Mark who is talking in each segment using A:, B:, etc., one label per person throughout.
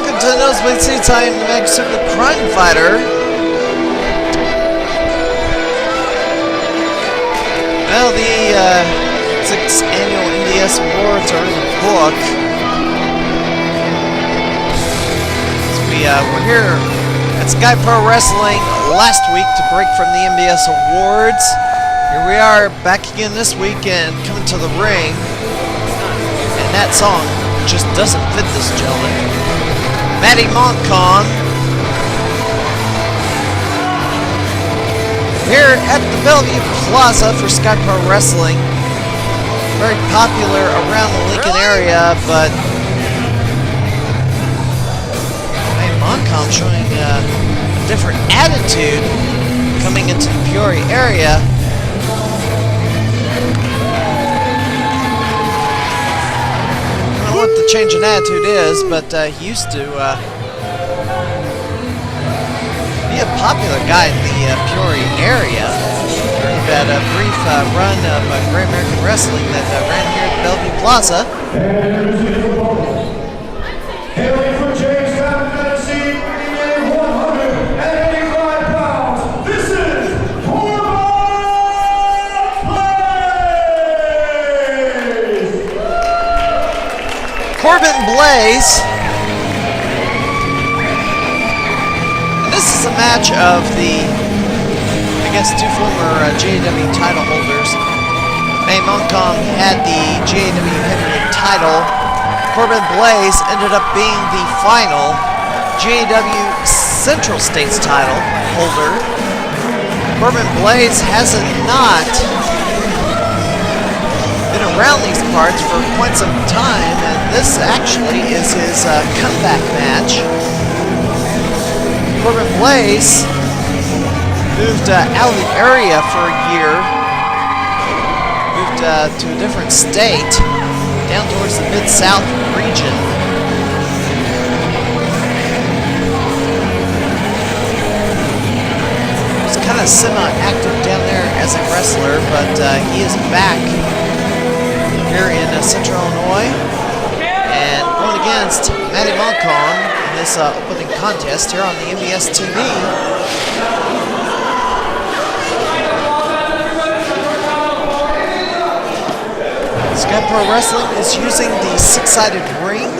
A: Welcome to the Nosebleed Seats. I am the Mag-Super Crime Fighter. Well, the 6th annual NBS Awards are in the book. So we're here at Sky Pro Wrestling last week to break from the NBS Awards. Here we are back again this week and coming to the ring. And that song just doesn't fit this gentleman. Matty Montcalm. Here at the Bellevue Plaza for Sky Pro Wrestling. Very popular around the Lincoln area, but Matty Montcalm showing a different attitude coming into the Peoria area. What the change in attitude is, but he used to be a popular guy in the Peoria area. He had a brief run of Great American Wrestling that ran here at Bellevue Plaza.
B: Hailing from Jamestown, Tennessee, weighing 185 pounds, this is
A: Corbin Blaze. And this is a match of the, I guess, two former GAW title holders. Matty Montcalm had the GAW heavyweight title. Corbin Blaze ended up being the final GAW Central States title holder. Corbin Blaze has not been around these parts for quite some time, and this actually is his comeback match. Corbin Blaze moved out of the area for a year, moved to a different state, down towards the Mid-South region. He was kind of semi-active down there as a wrestler, but he is back here in Central Illinois, and going against Matty Montcalm in this opening contest here on the NBS TV. Sky Pro Wrestling is using the six-sided ring.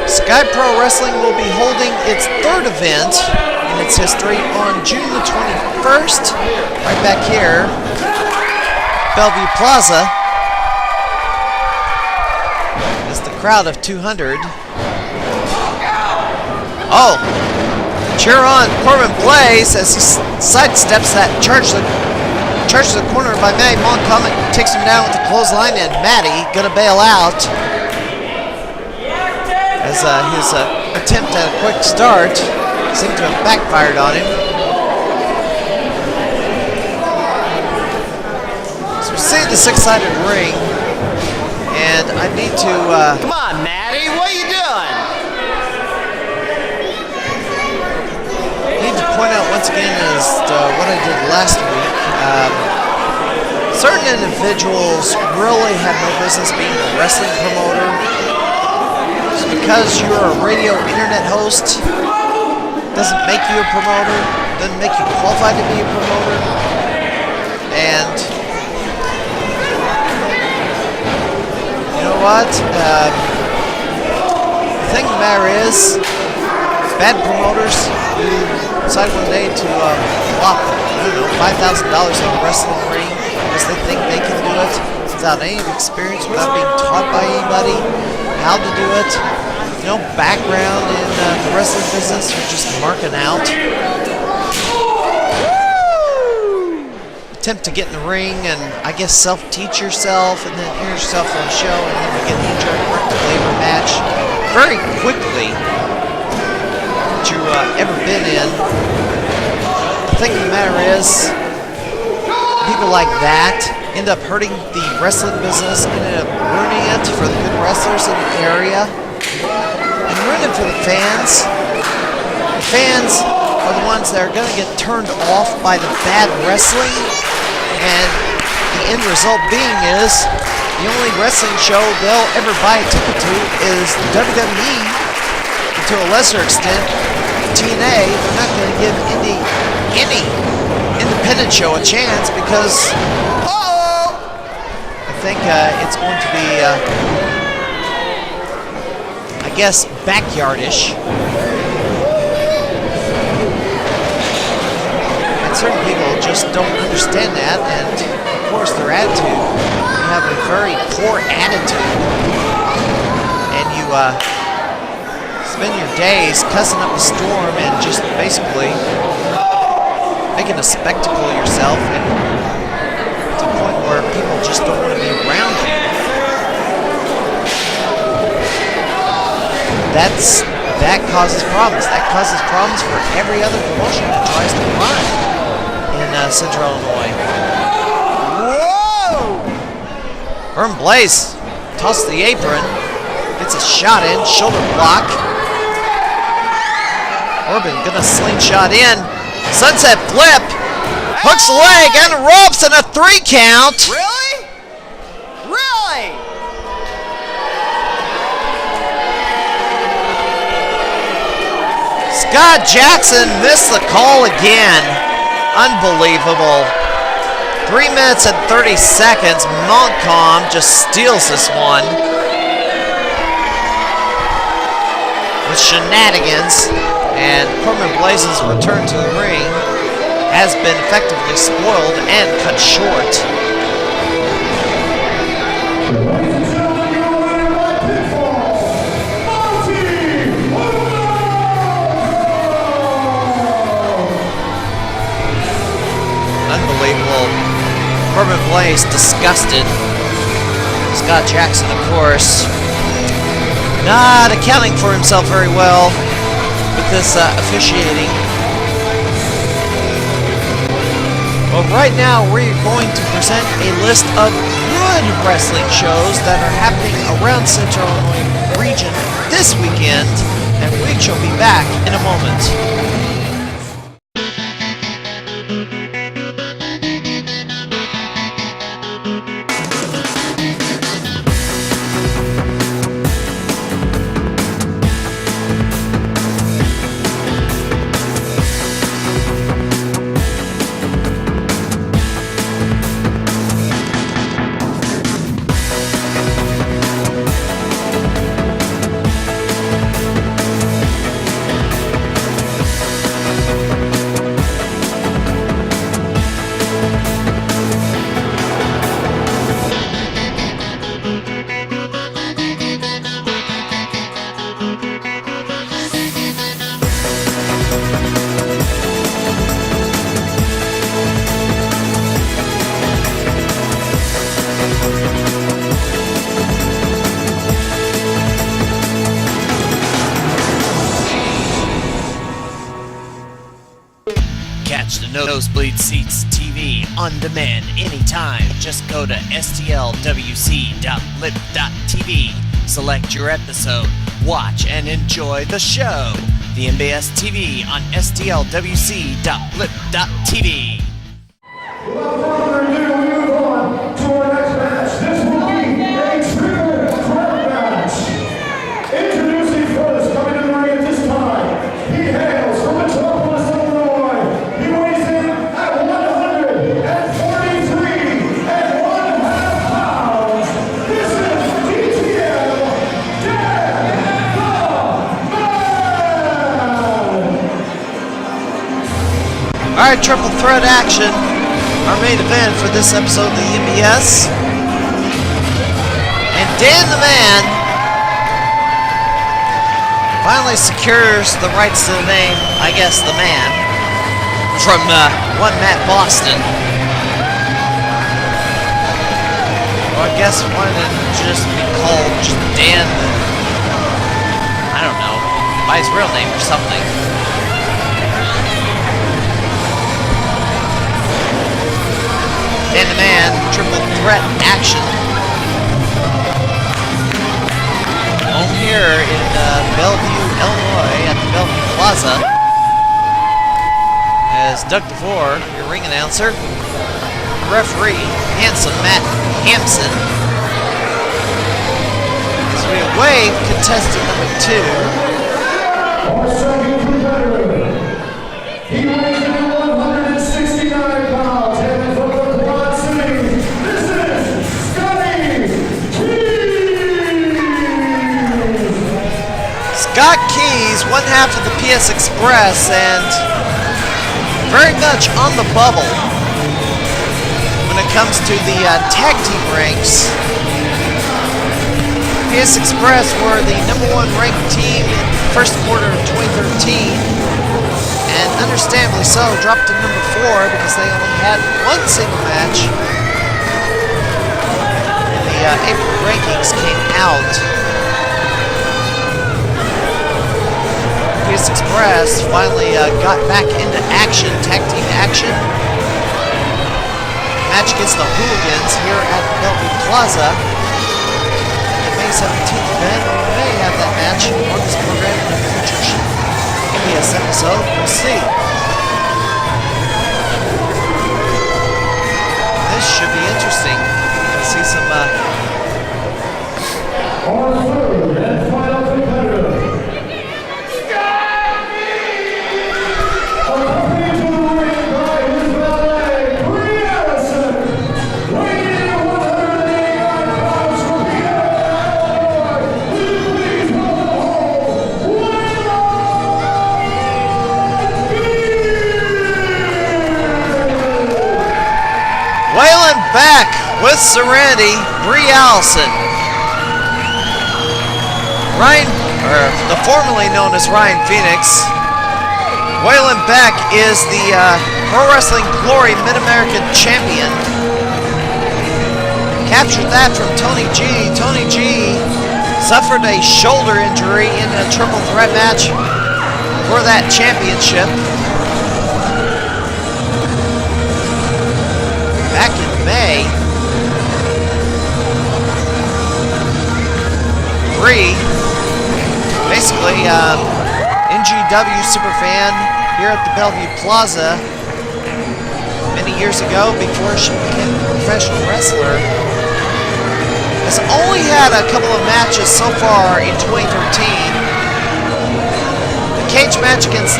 A: Sky Pro Wrestling will be holding its third event in its history on June the 21st, right back here, Bellevue Plaza. It's the crowd of 200. Oh, cheer on Corbin Blaze as he sidesteps that charge to the corner by Matty Montcalm and takes him down with the clothesline, and Matty gonna bail out as his attempt at a quick start seemed to have backfired on him. So we see the six-sided ring, and I need to
C: come on, Matty, what are you doing?
A: I need to point out once again as what I did last week. Certain individuals really have no business being a wrestling promoter. Just because you're a radio internet host doesn't make you a promoter, doesn't make you qualified to be a promoter. And you know what? The thing of the matter is, bad promoters who decide one day to flop, I don't know, $5,000 on a wrestling ring because they think they can do it without any experience, without being taught by anybody how to do it. No background in the wrestling business, you're just marking out. Attempt to get in the ring and I guess self-teach yourself and then hear yourself on the show, and then you get injured and work the labor match very quickly that you ever been in. The thing of the matter is, people like that end up hurting the wrestling business, end up ruining it for the good wrestlers in the area. And ruin it for the fans. The fans are the ones that are going to get turned off by the bad wrestling, and the end result being is the only wrestling show they'll ever buy a ticket to is WWE, and to a lesser extent, TNA. They're not going to give any independent show a chance because I think it's going to be, I guess, backyardish. And certain people just don't understand that, and of course their attitude. You have a very poor attitude, and you spend your days cussing up a storm and just basically making a spectacle of yourself, and to the point where people just don't want to be around you. That causes problems. That causes problems for every other promotion that tries to run in Central Illinois. Whoa! Corbin Blaze tosses the apron, gets a shot in, shoulder block. Corbin gonna slingshot in, sunset flip, hooks the leg and the ropes and a 3 count.
C: Really? Really?
A: Scott Jackson missed the call again. Unbelievable. 3 minutes and 30 seconds. Montcalm just steals this one with shenanigans, and Corbin Blaze's return to the ring has been effectively spoiled and cut short. Unbelievable. Corbin Blaze disgusted. Scott Jackson, of course, not accounting for himself very well with this officiating. Well, right now we're going to present a list of good wrestling shows that are happening around Central Illinois region this weekend, and we shall be back in a moment. Nosebleed Seats TV on demand anytime. Just go to stlwc.lip.tv, select your episode, watch and enjoy the show. The NBS TV on stlwc.lip.tv.
B: Without further ado, we move on to our next match. This will be a triple threat match. Introducing first, coming to the ring at this time, he hails from Metropolis, Illinois. He weighs in at 143.5 pounds. This is DTM Dan the Man.
A: All right, triple threat action. Our main event for this episode of the NBS. And Dan the Man finally secures the rights to the name, I guess, the Man, from one Matt Boston. Or I guess why didn't it just be called just Dan the, I don't know, by his real name or something. Dan the Man, triple threat action. Home here in Bellevue, Illinois, at the Bellevue Plaza. As Doug DeVore, your ring announcer, referee, handsome Matt Hampson. So we wave contestant number 2.
B: Our second competitor. He weighs in at 169 pounds, and from the Quad Cities, this is Scotty Keys.
A: Scott Keys, one half of the PS Express, and very much on the bubble when it comes to the tag team ranks. PS Express were the #1 ranked team in the first quarter of 2013, and understandably so, dropped to number 4 because they only had one single match. And the April rankings came out. PS Express finally got back into action, tag team action. Match against the Hooligans here at Bellevue Plaza. The May 17th event, we may have that match on this program in a future NBS episode. We'll see. This should be interesting. We'll see some
B: Our third and final competitor. Accompanied to the ring by his valet, Brianson. Weighing in at 189 pounds from Peter, Illinois. Please welcome home,
A: Waylon Beck with Serenity, Brie Allison. Ryan, or the formerly known as Ryan Phoenix. Waylon Beck is the Pro Wrestling Glory Mid-American Champion. Captured that from Tony G. Tony G suffered a shoulder injury in a triple threat match for that championship. Back in May, Brie, basically NGW superfan here at the Bellevue Plaza many years ago before she became a professional wrestler, has only had a couple of matches so far in 2013. The cage match against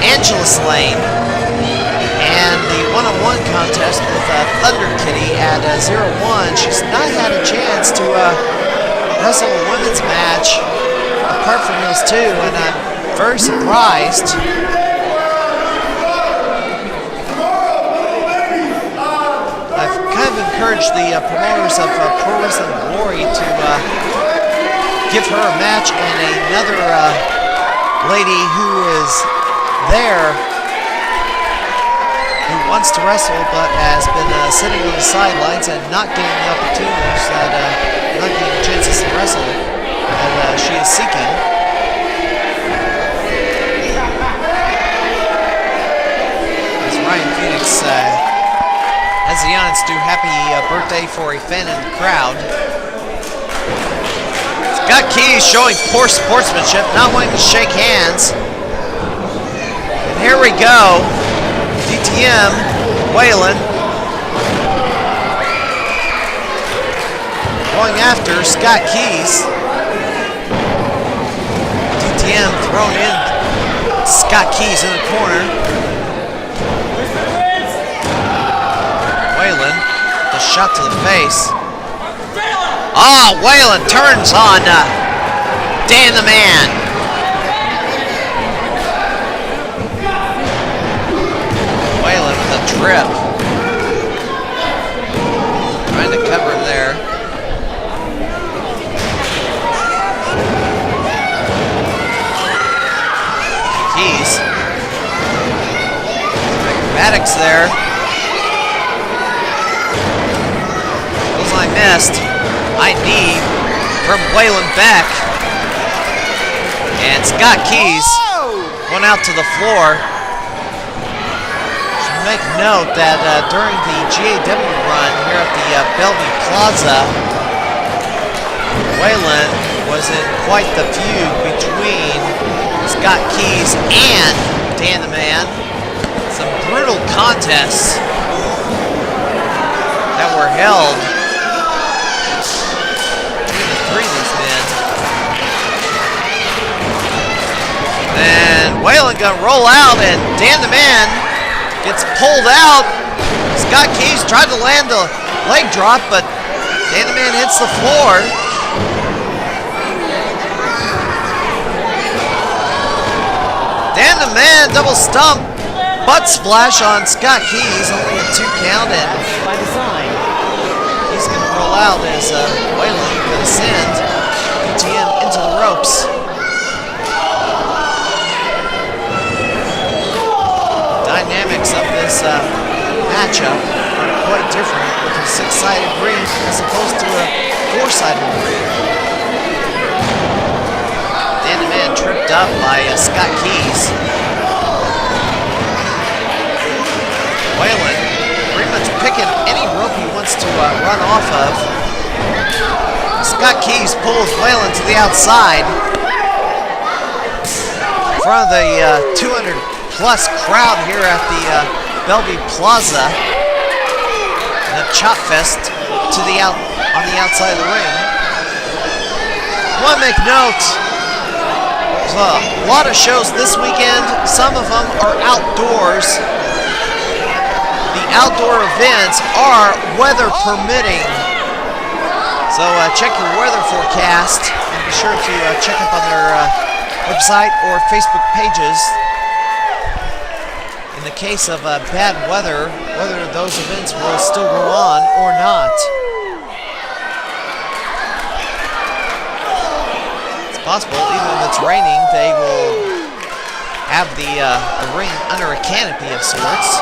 A: Angela Slane, and the one-on-one contest with Thunder Kitty at 0-1. She's not had a chance to wrestle a women's match apart from those two, and I'm very surprised. I've kind of encouraged the promoters of Pro Wrestling Glory to give her a match, and another lady who is there who wants to wrestle but has been sitting on the sidelines and not getting the opportunities, not getting chances to wrestle that she is seeking. As Ryan Phoenix has the audience do happy birthday for a fan in the crowd. Scott Keys showing poor sportsmanship, not wanting to shake hands. And here we go. DTM, Waylon, going after Scott Keys. DTM thrown in Scott Keys in the corner. Waylon, the shot to the face. Waylon turns on Dan the Man. Trip. Trying to cover him there. Keys. Acrobatics there. Those I missed. High knee from Waylon Beck. And Scott Keys went out to the floor. Make note that during the GAW run here at the Bellevue Plaza, Waylon was in quite the feud between Scott Keys and Dan the Man. Some brutal contests that were held. Even the three of these men. And Waylon gonna roll out, and Dan the Man gets pulled out. Scott Keys tried to land a leg drop, but Dan the Man hits the floor. Dan the Man double stump, butt splash on Scott Keys, only a 2 count, and
C: By design.
A: he's going to roll out as Waylon going to send PTM into the ropes. Dynamics of this matchup are quite different with a 6-sided ring as opposed to a 4-sided ring. Dan the Man tripped up by Scott Keys. Waylon pretty much picking any rope he wants to run off of. Scott Keys pulls Waylon to the outside in front of the 200-plus crowd here at the Bellevue Plaza. And a chop fest to the on the outside of the ring. Want to make note, there's a lot of shows this weekend. Some of them are outdoors. The outdoor events are weather permitting. So check your weather forecast and be sure to check up on their website or Facebook pages. In the case of bad weather, whether those events will still go on or not. It's possible, even if it's raining, they will have the ring under a canopy of sorts,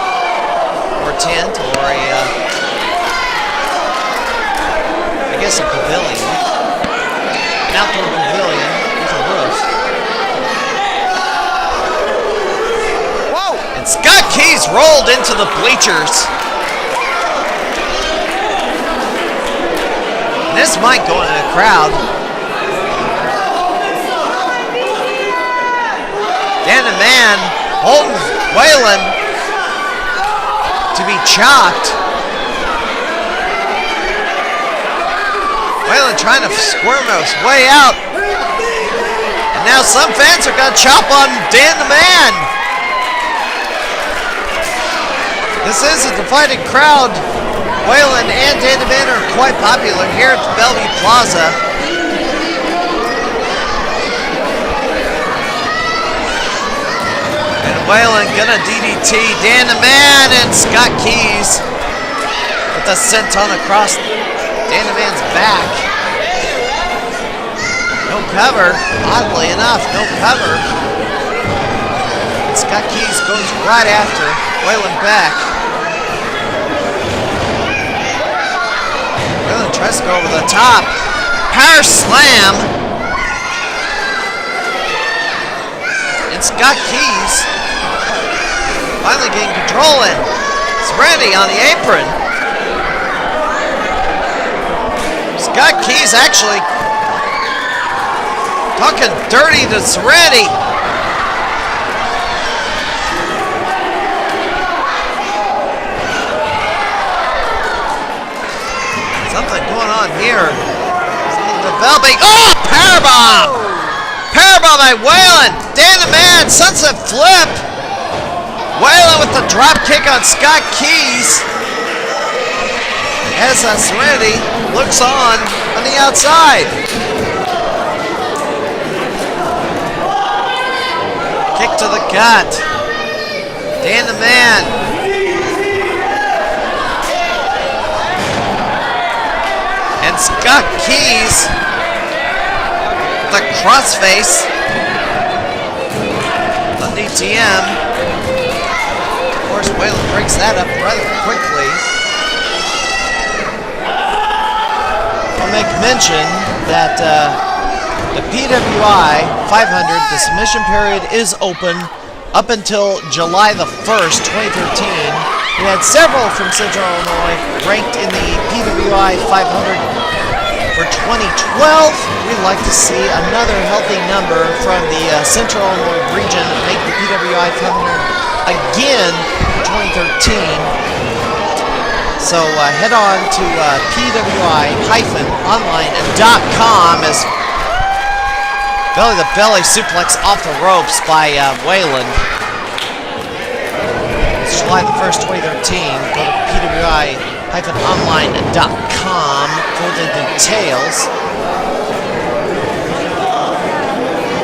A: or a tent, or I guess a pavilion, an outdoor pavilion with a roof. Whoa! And Scott Keys rolled into the bleachers. And this might go into the crowd. Dan the Man holding Waylon to be chopped. Waylon trying to squirm his way out. And now some fans are going to chop on Dan the Man. This is a divided crowd. Waylon and Dan the Man are quite popular here at the Bellevue Plaza. And Waylon gonna DDT Dan the Man, and Scott Keys with a senton across Dan the Man's back. No cover. Oddly enough, no cover. And Scott Keys goes right after Waylon Beck. Waylon tries to go over the top. Power slam. And Scott Keys finally getting control, and it's Randy on the apron. Scott Keys actually talking dirty to Serenity. Something going on here. Something developing. Oh, powerbomb! Powerbomb by Waylon. Dan the Man, sunset flip. Waylon with the drop kick on Scott Keys. As Serenity looks on the outside. Kick to the gut. Dan the Man. And Scott Keys with a crossface on DTM. Of course, Waylon breaks that up rather quickly. I'll make mention that the PWI 500, the submission period is open up until July the 1st, 2013. We had several from Central Illinois ranked in the PWI 500 for 2012. We'd like to see another healthy number from the Central Illinois region make the PWI 500 again for 2013. So head on to pwi-online.com as belly-to-belly suplex off the ropes by Waylon. It's July the 1st, 2013. Go to pwi-online.com for the details.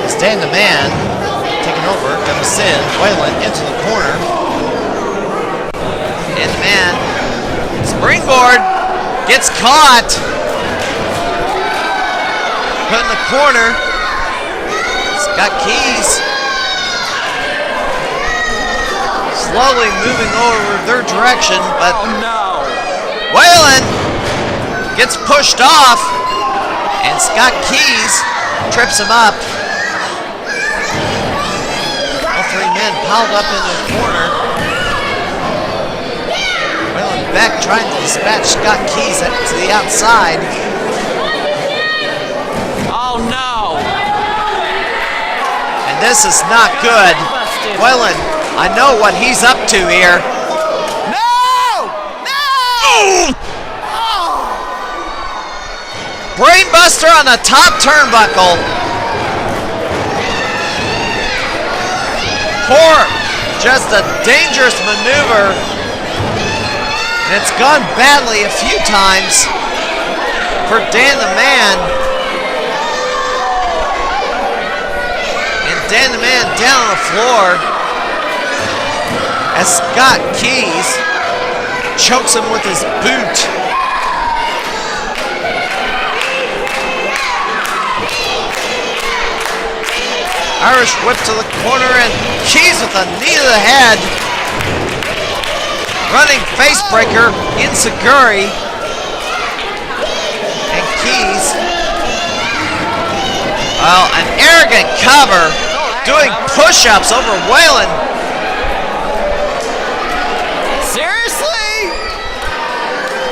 A: As Dan the Man taking over, gonna send Waylon into the corner. Dan the Man, springboard, gets caught. Put in the corner. Got keys. Slowly moving over their direction, but Waylon gets pushed off, and Scott Keys trips him up. All three men piled up in the corner. Waylon Beck trying to dispatch Scott Keys to the outside.
C: Oh no!
A: This is not good. Waylon, I know what he's up to here.
C: No! No! Oh.
A: Brainbuster on the top turnbuckle. Poor, just a dangerous maneuver. And it's gone badly a few times for Dan the Man. Dan the Man down on the floor as Scott Keys chokes him with his boot. Irish whip to the corner and Keys with a knee to the head. Running face breaker enziguri. And Keys, well, an arrogant cover. Doing push-ups over Waylon.
C: Seriously?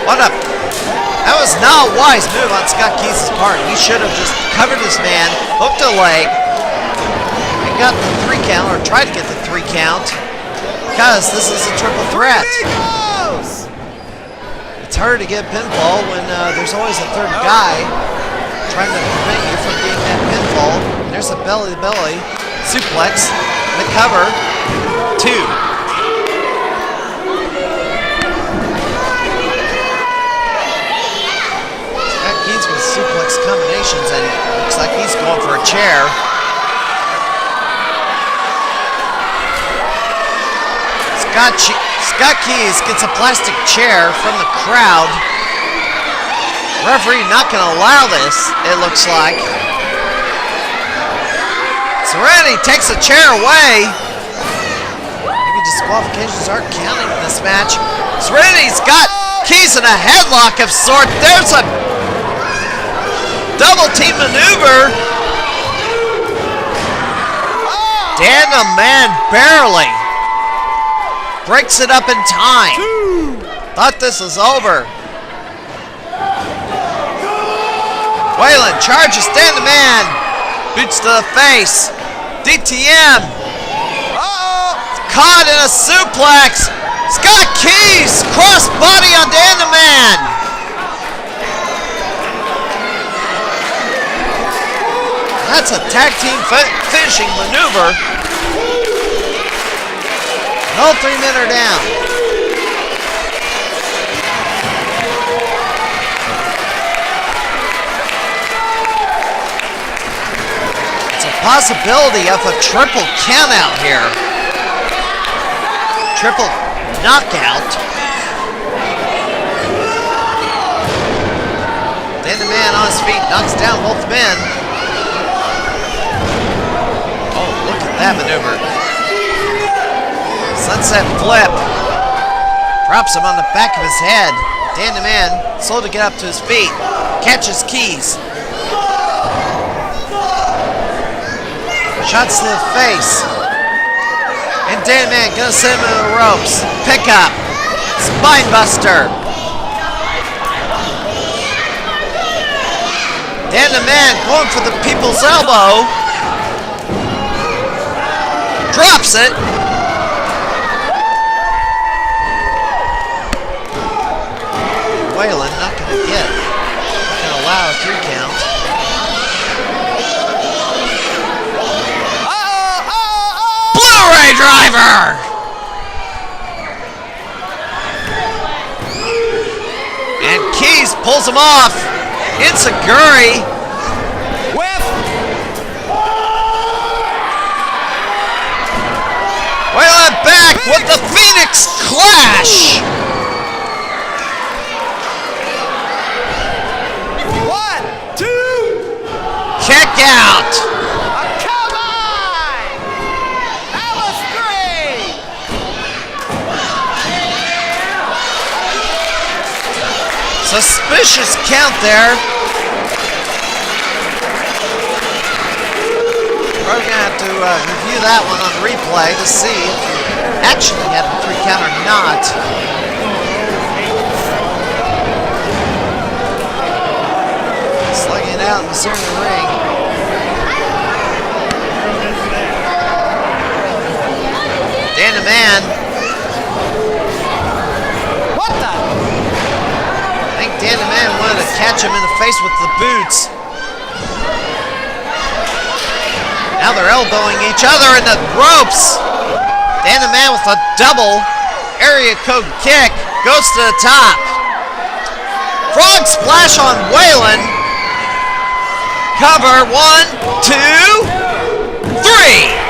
A: That was not a wise move on Scott Keys' part. He should have just covered this man, hooked a leg, and got the 3 count, or tried to get the 3 count, because this is a triple threat. It's hard to get pinfall when there's always a third guy trying to prevent you from getting that pinfall. And there's a belly-to-belly suplex, the cover, 2. Scott Keys with suplex combinations, and it looks like he's going for a chair. Scott Keys gets a plastic chair from the crowd. Referee not going to allow this, it looks like. Serenity takes a chair away. Maybe disqualifications aren't counting in this match. Serenity's got Keys in a headlock of sorts. There's a double team maneuver. Dan the Man barely breaks it up in time. Thought this was over. Waylon charges Dan the Man. Boots to the face. DTM. Caught in a suplex. Scott Keys. Cross body on Dan the Man. That's a tag team finishing maneuver. All 3 men are down. Possibility of a triple count out here. Triple knockout. Then the man on his feet knocks down both men. Oh, look at that maneuver. Sunset flip. Drops him on the back of his head. Dan the Man, slow to get up to his feet. Catches Keys. Shots to the face. And Dan the Man gonna send him to the ropes. Pick up. Spine buster. Dan the Man going for the people's elbow. Drops it. driver! And Keys pulls him off. Insaguri.
C: Whip.
A: Waylon Beck with the Phoenix Clash.
C: 1, 2.
A: Kick out.
C: A combine. That was great.
A: Suspicious count there. We're going to have to review that one on replay to see if you actually had a 3 count or not. Slugging it out in the center of the ring. Dan the Man.
C: What the?
A: I think Dan the Man wanted to catch him in the face with the boots. Now they're elbowing each other in the ropes. Dan the Man with a double area code kick goes to the top. Frog splash on Waylon. Cover 1, 2, 3.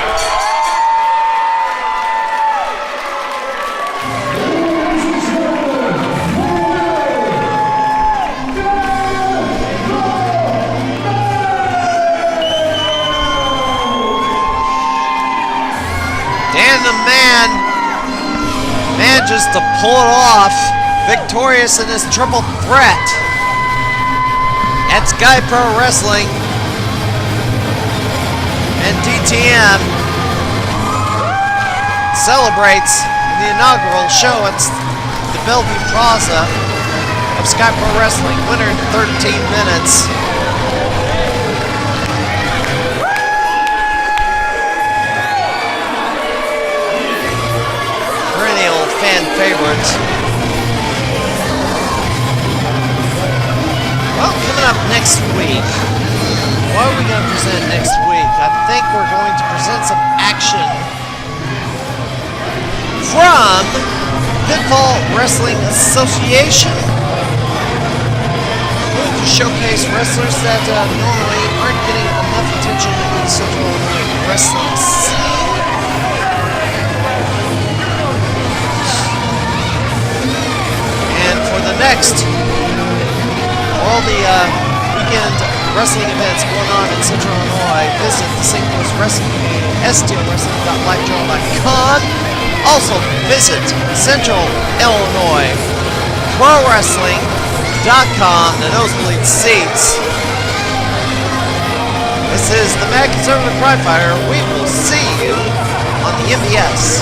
A: Dan the Man manages to pull it off, victorious in his triple threat. At Sky Pro Wrestling and DTM celebrates the inaugural show at the Bellevue Plaza of Sky Pro Wrestling, winner in 13 minutes. Perennial fan favorite. Well, coming up next week, what are we going to present next week? I think we're going to present some action from Pitfall Wrestling Association. We're going to showcase wrestlers that normally aren't getting enough attention in the Central Illinois wrestling scene. And for the next, all the weekend wrestling events going on in Central Illinois, visit the St. Louis Wrestling Community, stwrestling.livejournal.com. Also visit Central Illinois Pro Wrestling.com, the nosebleed seats. This is the Mad Conservative Pride Fighter. We will see you on the NBS